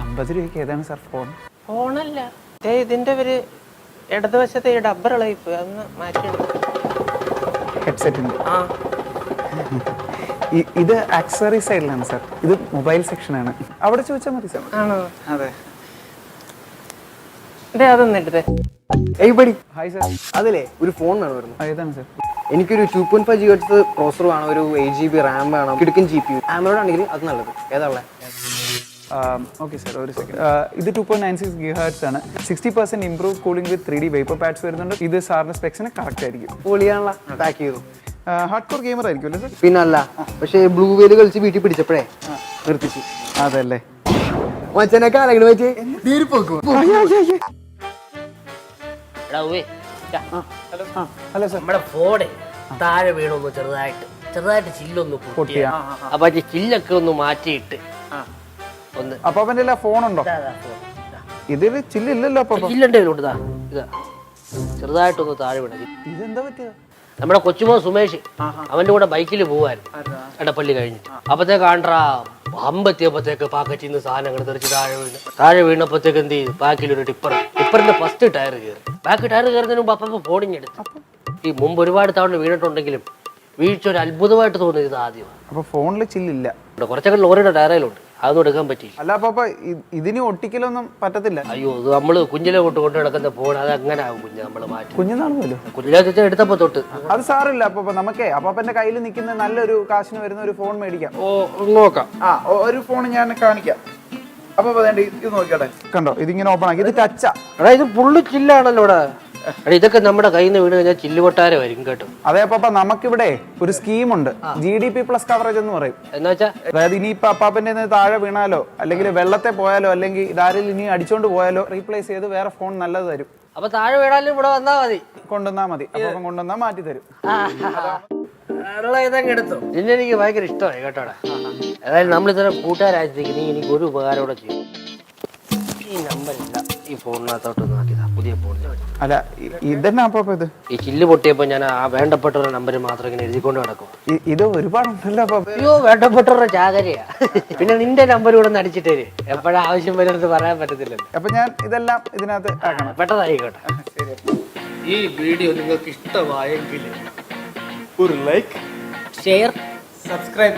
50 രൂപയ്ക്ക് ഏതാണ് sir phone? ഫോണല്ല, ഇതിന്റെ ഒരു ഇടതുവശത്തെ ഈ ഡബ്ബർ ഇളയിപ്പ് അതൊന്ന് മാറ്റിയെടുക്കും. ഹെഡ്സെറ്റിന് ആ ഇത് ആക്സസറി സൈഡിലാണ് സാർ. ഇത് മൊബൈൽ സെക്ഷനാണ്. അവിടെ ചോദിച്ചാൽ മതി സാർ. ആണോ? അതെ. അതൊന്നും എടുത്തേ. Hi sir. അതിലേ ഒരു ഫോൺ വേണമായിരുന്നു. ഏതാണ് സാർ? എനിക്കൊരു 2.5 GHz പ്രോസർ വേണം, ഒരു 8 GB റാം വേണം, കിടക്കൻ GPU. ആമറോഡ് ആണെങ്കിൽ അത് നല്ലത്. ഏതാ ഉള്ളത്? ഓക്കെ സാർ, ഒരു സെക്കൻഡ്. ഇത് 2.96 GHz ആണ്. 60% ഇംപ്രൂവ് കൂളിംഗ് വിത്ത് 3D വേപ്പർ പാഡ്സ് വരുന്നുണ്ട്. ഇത് സാറിന്റെ സ്പെക്സിന് കറക്റ്റ് ആയിരിക്കും. പൊളിയാണല്ലോ, പാക്ക് ചെയ്തു. ഹാർഡ് കോർ ഗെയിമർ ആയിരിക്കും അല്ലേ സാർ? പിന്നല്ല, പക്ഷേ ബ്ലൂ വെയിൽ കളിച്ച് വീട്ടിൽ പിടിച്ചപ്പോഴേ നിർത്തിച്ചു. അതല്ലേ മച്ചനൊക്കെ ആരെങ്കിലും വെച്ച് ഹലോ സാർ. നമ്മുടെ ഫോണ് താഴെ വീണൊന്ന് ചെറുതായിട്ട് ചില്ലൊന്ന് പൊട്ടിയ. അപ്പൊ ആ ചില്ലൊക്കെ ഒന്ന് മാറ്റിയിട്ട് ഒന്ന് അപ്പാപ്പന്റെ ഫോൺ ഉണ്ടോ? ഇതില് ചില്ലില്ലല്ലോ അപ്പൊ. ചില്ലുണ്ട് ഇതിലോട്ട്. ഇതാ ചെറുതായിട്ടൊന്ന് താഴെ വീണ. ഇതെന്താ പറ്റിയത്? നമ്മുടെ കൊച്ചുമോൻ സുമേഷ് അവന്റെ കൂടെ ബൈക്കിൽ പോവായിരുന്നു എടപ്പള്ളി കഴിഞ്ഞിട്ട്. അപ്പത്തേക്ക് ആണ്ട്രാ അമ്പത്തിയപ്പോഴത്തേക്ക് പാക്കറ്റിൽ നിന്ന് സാധനങ്ങൾ തെറിച്ച് താഴെ വീണപ്പോഴത്തേക്ക് എന്ത് ചെയ്തു? ബാക്കിലൊരു ടിപ്പറിന്റെ ഫസ്റ്റ് ടയർ കയറി. ബാക്ക് ടയർ കയറുന്നതിന് മുമ്പ് അപ്പം ഫോണിങ് എടുത്തു. ഈ മുമ്പ് ഒരുപാട് തവണ വീണിട്ടുണ്ടെങ്കിലും വീഴ്ച ഒരു അത്ഭുതമായിട്ട് തോന്നിയത് ഇത് ആദ്യമാണ്. അപ്പൊ ഫോണില് ചില്ലില്ല. കുറച്ചൊക്കെ ലോറിയുടെ ടയറിലുണ്ട്, അതൊന്നും എടുക്കാൻ പറ്റിയില്ല. അല്ല അപ്പൊ ഇതിന് ഒട്ടിക്കലൊന്നും പറ്റത്തില്ല. അയ്യോ, ഇത് നമ്മള് കുഞ്ഞിലെ കൊണ്ട് കിടക്കുന്ന ഫോൺ അത് അങ്ങനെ ആകും കുഞ്ഞ് നമ്മള് മാറ്റി. കുഞ്ഞുനാൾ പോലും കുഞ്ഞിലെ എടുത്തപ്പോ തൊട്ട് അത് സാറില്ല. അപ്പൊ നമുക്കേ അപ്പാപ്പന്റെ കയ്യിൽ നിൽക്കുന്ന നല്ലൊരു കാശിന് വരുന്ന ഒരു ഫോൺ മേടിക്കാം. നോക്കാം. ഒരു ഫോൺ ഞാൻ കാണിക്കാം. അപ്പൊ ഇത് നോക്കിയോട്ടെ. കണ്ടോ, ഇതിങ്ങനെ ഓപ്പൺ ആക്കി. ഇത് ടച്ചാ. എടാ, ഇത് ഫുള്ള് ചില്ലാണല്ലോ ഇവിടെ. ഇതൊക്കെ നമ്മുടെ കയ്യിൽ നിന്ന് വീണ് കഴിഞ്ഞാൽ ചില്ലുകൊട്ടാരമായിരിക്കും കേട്ടോ. അതെ അപ്പാപ്പ, നമുക്കിവിടെ ഒരു സ്കീമുണ്ട്, GDP പ്ലസ് കവറേജ് എന്ന് പറയും. എന്ന് വെച്ചാ അതായത് ഇനിയിപ്പോ അപ്പാപ്പന്റെ താഴെ വീണാലോ അല്ലെങ്കിൽ വെള്ളത്തെ പോയാലോ അല്ലെങ്കിൽ ഇതാരിൽ ഇനി അടിച്ചോണ്ട് പോയാലോ റീപ്ലേസ് ചെയ്ത് വേറെ ഫോൺ നല്ലത് തരും. അപ്പൊ താഴെ വീണാലും ഇവിടെ വന്നാ മതി, കൊണ്ടുവന്നാ മതി. അപ്പം കൊണ്ടുവന്നാ മാറ്റി തരും. ഇതങ്ങ് എടുത്തു. നിന്നെ എനിക്ക് ഭയങ്കര ഇഷ്ടമായി കേട്ടോടാ. അതായത് നമ്മൾ ഇത്ര കൂട്ടുകാരാഴ്ചക്ക് നീ എനിക്ക് ഒരു ഉപകാരം കൂടെ ചെയ്യും. ഈ നമ്പറില്ല, ഈ ഫോണിനകത്തോട്ട് നോക്കിയതാ പുതിയ ഫോണിൽ. അല്ല ഇതന്നെ അപ്പാപ്പ. ഇത് ഈ ചില്ല് പൊട്ടിയപ്പോ ഞാൻ ആ വേണ്ടപ്പെട്ടവരുടെ നമ്പർ മാത്രം ഇങ്ങനെ എഴുതിക്കൊണ്ട് നടക്കും. ഇത് ഒരുപാടുണ്ടല്ലോ അപ്പാപ്പ. അയ്യോ, വേണ്ടപ്പെട്ടവരുടെ ചാകരയാ. പിന്നെ നിന്റെ നമ്പർ കൂടെ ഒന്ന് അടിച്ചിട്ടേ എപ്പോഴാ ആവശ്യം വരുന്നത് പറയാൻ പറ്റത്തില്ലല്ലോ. അപ്പൊ ഞാൻ ഇതെല്ലാം ഇതിനകത്ത് ആക്കണം. പെട്ടതായിക്കോട്ടെ. ഈ വീഡിയോ നിങ്ങൾക്ക് ഇഷ്ടമായെങ്കിൽ ഒരു ലൈക്ക്, ഷെയർ, സബ്സ്ക്രൈബ്